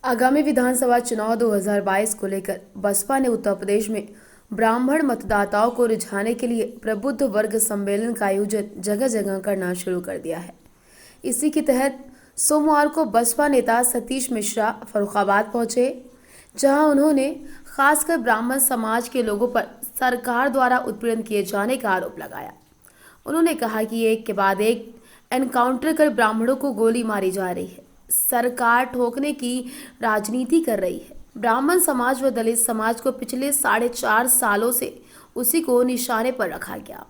आगामी विधानसभा चुनाव 2022 को लेकर बसपा ने उत्तर प्रदेश में ब्राह्मण मतदाताओं को रिझाने के लिए प्रबुद्ध वर्ग सम्मेलन का आयोजन जगह जगह करना शुरू कर दिया है। इसी के तहत सोमवार को बसपा नेता सतीश मिश्रा फर्रुखाबाद पहुंचे, जहां उन्होंने खासकर ब्राह्मण समाज के लोगों पर सरकार द्वारा उत्पीड़न किए जाने का आरोप लगाया। उन्होंने कहा कि एक के बाद एक एनकाउंटर कर ब्राह्मणों को गोली मारी जा रही है, सरकार ठोकने की राजनीति कर रही है। ब्राह्मण समाज व दलित समाज को पिछले 4.5 सालों से उसी को निशाने पर रखा गया।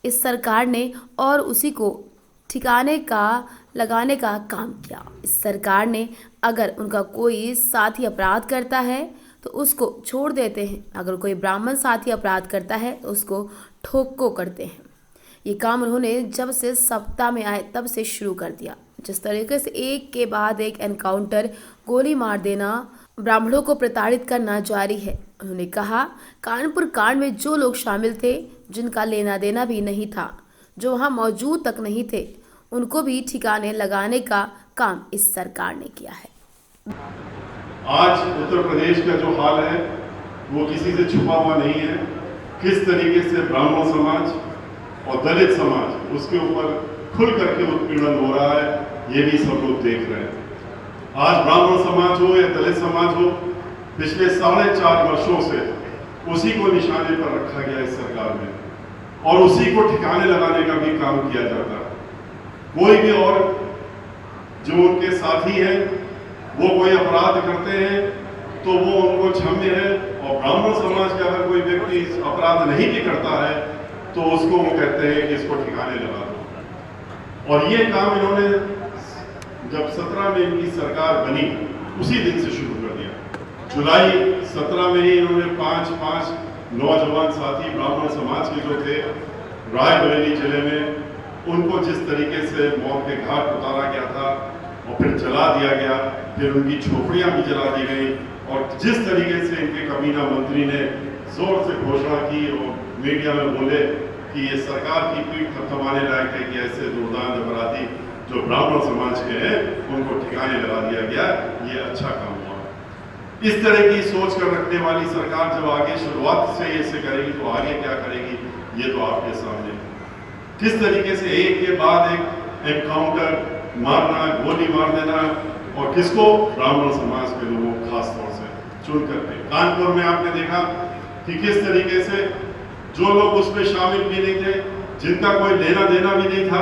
इस सरकार ने और उसी को ठिकाने का लगाने का काम किया। इस सरकार ने अगर उनका कोई साथी अपराध करता है तो उसको छोड़ देते हैं, अगर कोई ब्राह्मण साथी अपराध करता है तो उसको ठोको करते हैं। ये काम उन्होंने जब से सत्ता में आए तब से शुरू कर दिया। जिस तरीके से एक के बाद एक एनकाउंटर, गोली मार देना, ब्राह्मणों को प्रताड़ित करना जारी है। उन्होंने कहा, कानपुर कांड में जो लोग शामिल थे, जिनका लेना देना भी नहीं था, जो वहां मौजूद तक नहीं थे, उनको भी ठिकाने लगाने का काम इस सरकार ने किया है। आज उत्तर प्रदेश का जो हाल है वो किसी से छुपा हुआ नहीं है। किस तरीके से ब्राह्मण समाज और दलित समाज उसके ऊपर खुल करके उत्पीड़न हो रहा है, ये भी सब लोग देख रहे हैं। आज ब्राह्मण समाज हो या दलित समाज हो, पिछले 4.5 वर्षों से उसी को निशाने पर रखा गया इस सरकार में और उसी को ठिकाने लगाने का भी काम किया जाता है। कोई भी और जो उनके साथी हैं वो कोई अपराध करते हैं तो वो उनको क्षम्य है, और ब्राह्मण समाज का अगर कोई व्यक्ति अपराध नहीं भी करता है तो उसको वो कहते हैं कि इसको ठिकाने लगा दो। और ये काम इन्होंने जब 17 में इनकी सरकार बनी उसी दिन से शुरू कर दिया। जुलाई 17 में ही इन्होंने 5 नौजवान साथी ब्राह्मण समाज के जो थे रायबरेली जिले में, उनको जिस तरीके से मौत के घाट उतारा गया था और फिर जला दिया गया, फिर उनकी झोपड़ियां भी जला दी गई, और जिस तरीके से इनके कमीना मंत्री ने जोर से घोषणा की और मीडिया में बोले कि ये सरकार की पीठ थपथपाने लायक है कि ऐसे दुर्दांत अपराधी जो ब्राह्मण समाज के हैं उनको ठिकाने लगा दिया गया, ये अच्छा काम हुआ। इस तरह की सोच कर रखने वाली सरकार जब आगे शुरुआत से ऐसे करेगी तो आगे क्या करेगी, ये तो आपके सामने। किस तरीके से एक के बाद एक एनकाउंटर मारना, गोली मार देना, और किसको? ब्राह्मण समाज के लोगों को खास तौर से चुन करके। कानपुर में आपने देखा कि किस तरीके से जो लोग उसमें शामिल भी नहीं थे, जिनका कोई लेना देना भी नहीं था,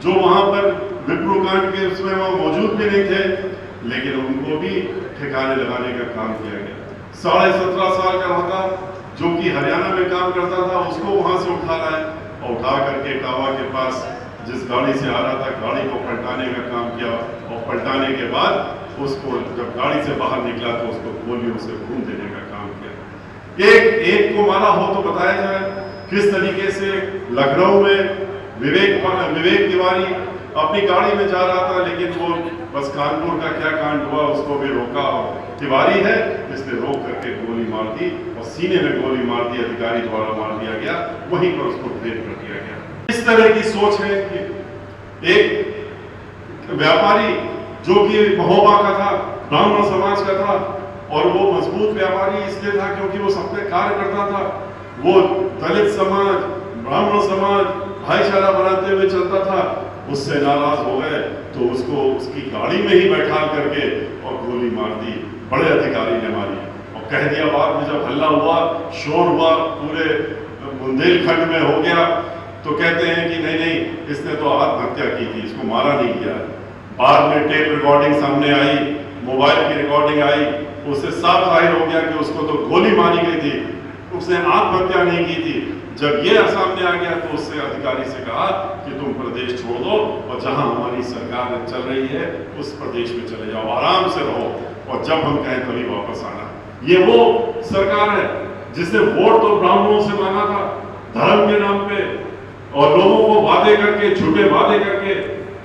जो वहां पर विप्रो कांड के उसमें वहां मौजूद भी नहीं थे, लेकिन उनको भी ठिकाने लगाने का काम किया गया। 17.5 साल का लड़का जो कि हरियाणा में काम करता था, उसको वहां से उठा रहा है और उठा करके टावा के पास जिस गाड़ी से आ रहा था, गाड़ी को पलटाने का काम किया, और पलटाने के बाद उसको जब गाड़ी से बाहर निकला तो उसको गोलियों से खून देने का काम किया। एक को मारा हो तो बताया जाए किस तरीके से लखनऊ में विवेक तिवारी अपनी गाड़ी में जा रहा था, लेकिन वो बस कानपुर का क्या कांड हुआ उसको भी रोका, और तिवारी है इसने रोक करके गोली मार दी और सीने में गोली मार दी, अधिकारी द्वारा मार दिया गया, वहीं पर उसको ढेर कर दिया गया। इस तरह की सोच है कि एक व्यापारी जो कि महोबा का था, ब्राह्मण समाज का था, और वो मजबूत व्यापारी इसलिए था क्योंकि वो सब पे कार्य करता था, वो दलित समाज, ब्राह्मण समाज भाईचारा बनाते हुए चलता था, उससे नाराज हो गए तो उसको उसकी गाड़ी में ही बैठा करके और गोली मार दी, बड़े अधिकारी ने मारी, और कह दिया बाद में जब हल्ला हुआ, शोर हुआ, पूरे बुंदेलखंड में हो गया, तो कहते हैं कि नहीं इसने तो आत्महत्या की थी, इसको मारा नहीं गया। बाद में टेप रिकॉर्डिंग सामने आई, मोबाइल की रिकॉर्डिंग आई, उससे साफ जाहिर हो गया कि उसको तो गोली मारी गई थी, उसने आत्महत्या नहीं की थी। जब ये सामने आ गया तो उससे अधिकारी से कहा कि तुम प्रदेश छोड़ दो और जहां हमारी सरकार चल रही है उस प्रदेश में चले जाओ, आराम से रहो, और जब हम कहें तभी वापस आना। ये वो सरकार है जिसने वोट तो ब्राह्मणों से मांगा था धर्म के नाम पे, और लोगों को वादे करके, झूठे वादे करके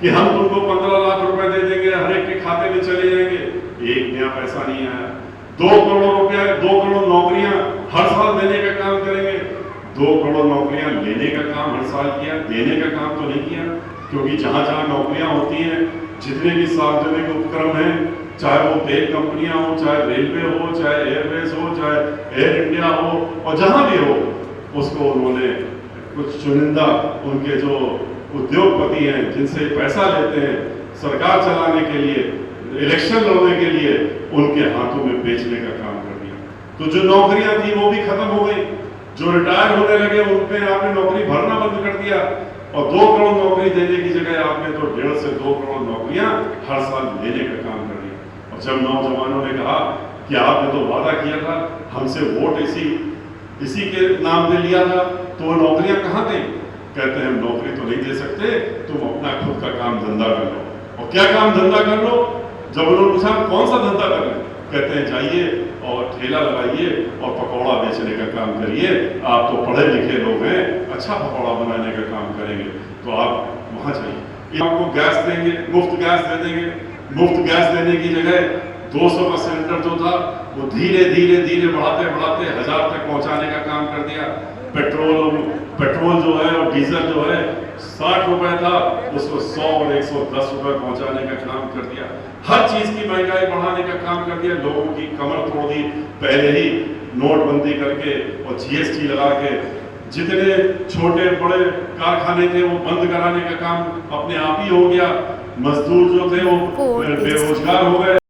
कि हम तुमको 15 लाख रुपए दे देंगे, हर एक के खाते में चले जाएंगे। एक नया पैसा नहीं आया। 2 करोड़ रुपया, 2 करोड़ नौकरियां हर साल देने का काम करेंगे। 2 करोड़ नौकरियां लेने का काम हर साल किया, देने का काम तो नहीं किया, क्योंकि जहां जहां नौकरियां होती हैं, जितने भी सार्वजनिक उपक्रम हैं, चाहे वो तेल कंपनियां हो, चाहे रेलवे हो, चाहे एयरवेज हो, चाहे एयर इंडिया हो, और जहां भी हो, उसको उन्होंने कुछ चुनिंदा उनके जो उद्योगपति हैं जिनसे पैसा लेते हैं सरकार चलाने के लिए, इलेक्शन लड़ने के लिए, उनके हाथों में बेचने का काम कर दिया। तो जो नौकरियां थी वो भी खत्म हो गई, जो रिटायर होने लगे उन पे आपने नौकरी भरना बंद कर दिया, और 2 करोड़ नौकरी देने की जगह आपने तो 1.5 से 2 करोड़ नौकरियां हर साल लेने का काम कर दिया। और जब नौजवानों ने कहा कि आपने तो वादा किया था हमसे, वोट इसी के नाम पे लिया था, तो वो नौकरियां कहाँ गई? कहते हैं हम नौकरी तो नहीं दे सकते, तुम अपना खुद का काम धंधा कर लो। और क्या काम धंधा कर लो? जब उन्होंने पूछा कौन सा धंधा कर रहे, कहते हैं जाइए और ठेला लगाइए और पकौड़ा बेचने का काम करिए, आप तो पढ़े लिखे लोग हैं, अच्छा पकौड़ा बनाने का काम करेंगे, तो आप वहां जाइए, आपको गैस देंगे, मुफ्त गैस दे देंगे। मुफ्त गैस देने की जगह 200 का सिलेंडर जो था वो धीरे धीरे धीरे बढ़ाते बढ़ाते 1000 तक पहुंचाने का काम कर दिया। पेट्रोल जो है और डीजल जो है 60 रुपए था, उसको 100 और 110 रुपए पहुंचाने का काम कर दिया। हर चीज की महंगाई बढ़ाने का काम कर दिया, लोगों की कमर तोड़ दी। पहले ही नोटबंदी करके और जीएसटी लगा के जितने छोटे बड़े कारखाने थे वो बंद कराने का काम अपने आप ही हो गया। मजदूर जो थे वो बेरोजगार हो गए।